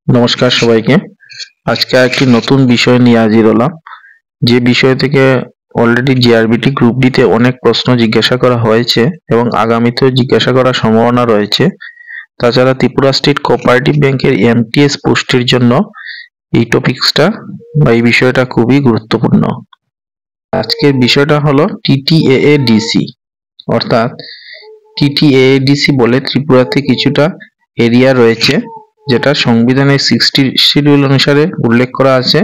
নমস্কার সবাইকে। আজকে একটি নতুন বিষয় নিয়ে হাজির হলাম, যে বিষয় থেকে অলরেডি জিআরবিটি গ্রুপ ডিতে অনেক প্রশ্ন জিজ্ঞাসা করা হয়েছে এবং আগামীতেও জিজ্ঞাসা করার সম্ভাবনা রয়েছে। তাছাড়া ত্রিপুরা স্টেট কোঅপারেটিভ ব্যাংকের এমটিএস পোস্টের জন্য এই টপিকসটা বা এই বিষয়টা খুবই গুরুত্বপূর্ণ। আজকের বিষয়টা হলো টিটিএএডিসি, অর্থাৎ টিটিএএডিসি বলে ত্রিপুরাতে কিছুটা এরিয়া রয়েছে যেটা সংবিধানের 60 শিডিউল অনুসারে উল্লেখ করা আছে।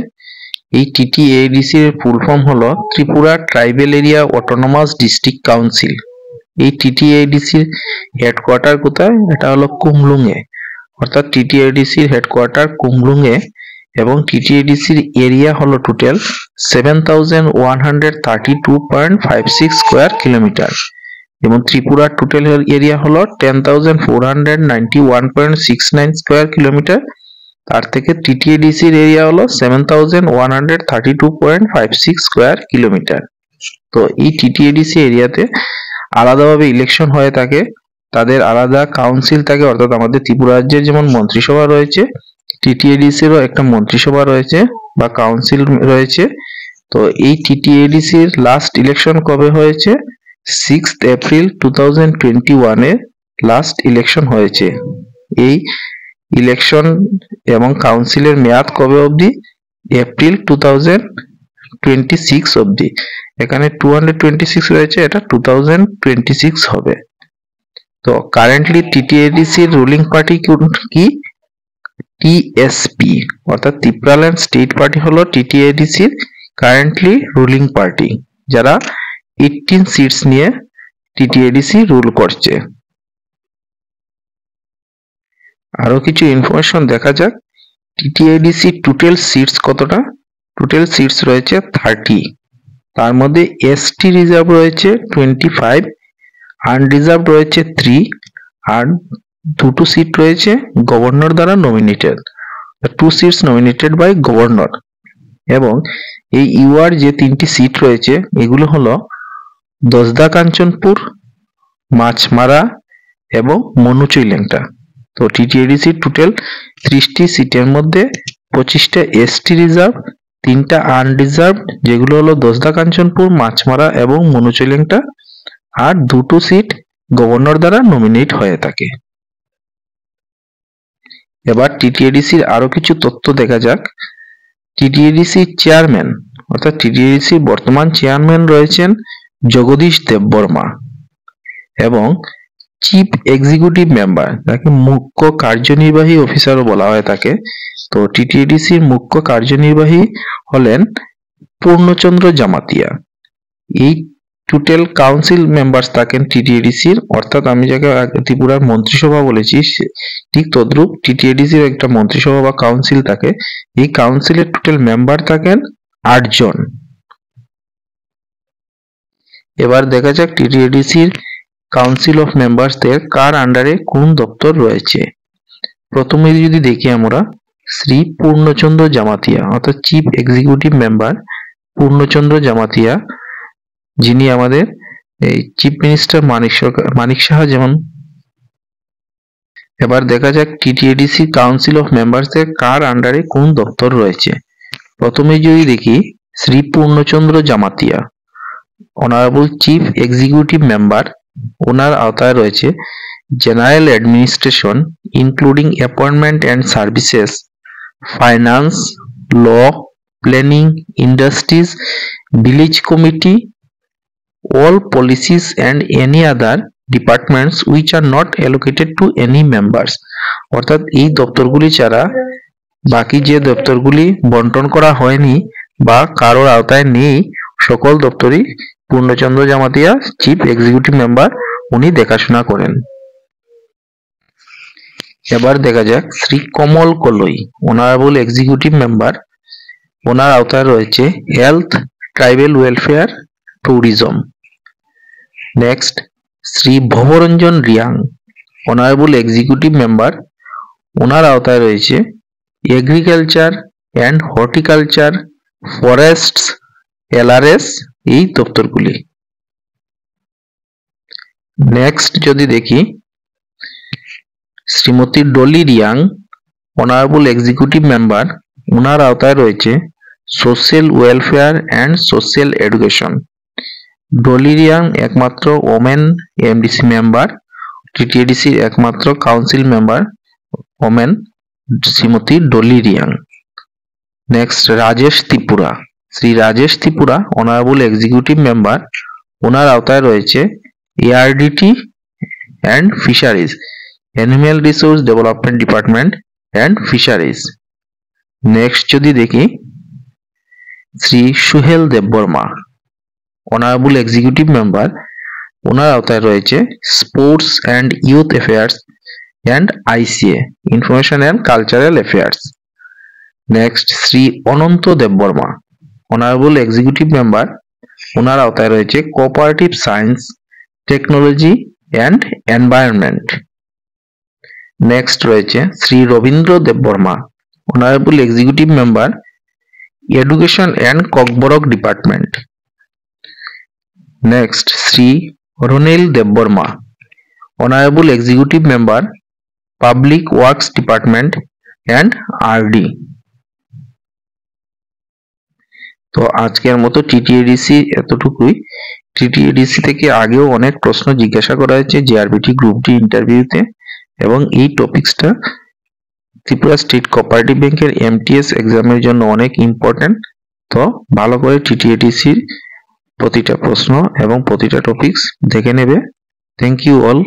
এই টিটিএডিসি এর ফুল ফর্ম হলো Tripura tribal area autonomous district council. এই টিটিএডিসি এর হেডকোয়ার্টার কোথায়? এটা হলো কুমলুঙে, অর্থাৎ টিটিএডিসি এর হেডকোয়ার্টার কুমলুঙে এবং টিটিএডিসি এর এরিয়া হলো টোটাল 7132.56 স্কয়ার কিলোমিটার এবং ত্রিপুরার টোটাল এরিয়া হলো 10,491.69 স্কয়ার কিলোমিটার। তার থেকে টিটিএডিসি এর এরিয়া হলো 7132.56 স্কয়ার কিলোমিটার। তো এই টিটিএডিসি এরিয়াতে আলাদাভাবে ইলেকশন হয়ে থাকে, তাদের আলাদা কাউন্সিল থাকে, অর্থাৎ আমাদের ত্রিপুরা রাজ্যের যেমন মন্ত্রিসভা রয়েছে, টিটিএডিসিরও একটা মন্ত্রিসভা রয়েছে বা কাউন্সিল রয়েছে। তো এই টিটিএডিসির লাস্ট ইলেকশন কবে হয়েছে? 6th এপ্রিল 2021 এ লাস্ট ইলেকশন হয়েছে। এই ইলেকশন এবং কাউন্সিলের মেয়াদ কবে অবধি? এপ্রিল 2026 অবধি। এখানে 226 রয়েছে, এটা 2026 হবে। তো কারেন্টলি টিটিএডিসির রুলিং পার্টি কি? টিএসপি, অর্থাৎ ত্রিপুরাল্যান্ড স্টেট পার্টি হলো টিটিএডিসির কারেন্টলি রুলিং পার্টি, যারা 18 সিটস নিয়ে টিটিএডিসি রুল করছে। আরো কিছু ইনফরমেশন দেখা যাক। টিটিএডিসি টোটাল সিটস কতটা? টোটাল সিটস রয়েছে 30। তার মধ্যে এসটি রিজার্ভ রয়েছে 25, আনরিজার্ভ রয়েছে 3 আর দুটো সিট রয়েছে গভর্নর দ্বারা nominated. 2 seats nominated by governor. এবং এই ইউআর যে 3টি সিট রয়েছে এগুলো হলো দসদা কাঞ্চনপুর, মাছমারা এবং মনুচুইলেংটা। তো টিটিএডিসি টোটাল 30টি সিটের মধ্যে 25টা এসটি রিজার্ভ, 3টা আনরিজার্ভ যেগুলো হলো দসদা কাঞ্চনপুর, মাছমারা এবং মনুচুইলেংটা, আর দুটো সিট গভর্নর দ্বারা নমিনেট হয়ে থাকে। এবার টিটিএডিসির আরো কিছু তথ্য দেখা যাক। টিটিএডিসি চেয়ারম্যান, অর্থাৎ টিটিএডিসির বর্তমান চেয়ারম্যান রয়েছেন জগদীশ দেববর্মা এবং চিফ এক্সিকিউটিভ মেম্বার, যাকে মুখ্য কার্যনির্বাহী অফিসারও বলা হয়ে থাকে। তো টিটিএডিসির মুখ্য কার্যনির্বাহী হলেন পূর্ণচন্দ্র জামাতিয়া। এই টোটাল কাউন্সিল মেম্বার্স থাকেন টিটিএডিসির, অর্থাৎ আমি যাকে ত্রিপুরার মন্ত্রিসভা বলেছি ঠিক তদ্রূপ টিটিএডিসির একটা মন্ত্রিসভা বা কাউন্সিল থাকে। এই কাউন্সিলের টোটাল মেম্বার থাকেন 8 জন। এবার দেখা যাক টিটিএডিসির কাউন্সিল অফ মেম্বার্সদের কার আন্ডারে কোন দপ্তর রয়েছে। প্রথমে যদি দেখি আমরা, শ্রী পূর্ণচন্দ্র জামাতিয়া, অর্থাৎ চিফ এক্সিকিউটিভ মেম্বার পূর্ণচন্দ্র জামাতিয়া, যিনি আমাদের এই চিফ মিনিস্টার মানিক সাহা যেমন। এবার দেখা যাক টিটিএডিসি কাউন্সিল অফ মেম্বার্সদের কার আন্ডারে কোন দপ্তর রয়েছে। প্রথমে যদি দেখি, Shri Purnachandra Jamatia, honourable chief executive member, ওনার আওতায় রয়েছে general administration including appointment and services, finance, law, planning, industries, village committee, all policies and any other departments which are not allocated to any members। অর্থাৎ এই দপ্তরগুলি ছাড়া বাকি যে দপ্তরগুলি বন্টন করা হয়নি বা কারোর আওতায় নেই, সকল দপ্তরই Purnachandra Jamatia chief executive member উনি দেখাশোনা করেন। এবার দেখা যাক Shri Kamal Koloi, honourable executive member, ওনার আওতায় রয়েছে health, tribal welfare, tourism. Next, Shri Bhabaranjan Reang, honourable executive member, ওনার আওতায় রয়েছে agriculture and horticulture, forests, LRS, এই দপ্তরগুলি। নেক্সট যদি দেখি, Shrimati Dolly Reang, honourable executive member, ওনার আওতায় রয়েছে social welfare and social education. Dolly Reang একমাত্র ওমেন এমডিসি মেম্বার, টিটিএডিসির একমাত্র council member women Shrimati Dolly Reang. Next Rajesh Tripura, Shri Rajesh Tripura honourable executive member, ওনার আওতায় রয়েছে ARDT and fisheries, animal resource development department and fisheries. Next যদি দেখি Shri Suhel Debbarma honourable executive member, ওনার আওতায় রয়েছে sports and youth affairs and ICA, information and cultural affairs. Next Shri Ananta Debbarma honourable executive member, ওনার আওতায় রয়েছে cooperative science, technology and environment. Next রয়েছে Shri Rabindra Debbarma honourable executive member, education and Kokborok department. Next Shri Ranil Debbarma honourable executive member, public works department and RD. তো আজকের মতো TTADC এতটুকুই। TTADC থেকে আগেও অনেক প্রশ্ন জিজ্ঞাসা করা হয়েছে জেআরবিটি গ্রুপ ডি ইন্টারভিউতে, এবং এই টপিকসটা ত্রিপুরা স্টেট কোঅপারেটিভ ব্যাংকের এমটিএস এক্সামের জন্য অনেক ইম্পর্টেন্ট। তো ভালো করে টিটিএডিসির প্রতিটা প্রশ্ন এবং প্রতিটা টপিকস দেখে নেবে। Thank you all.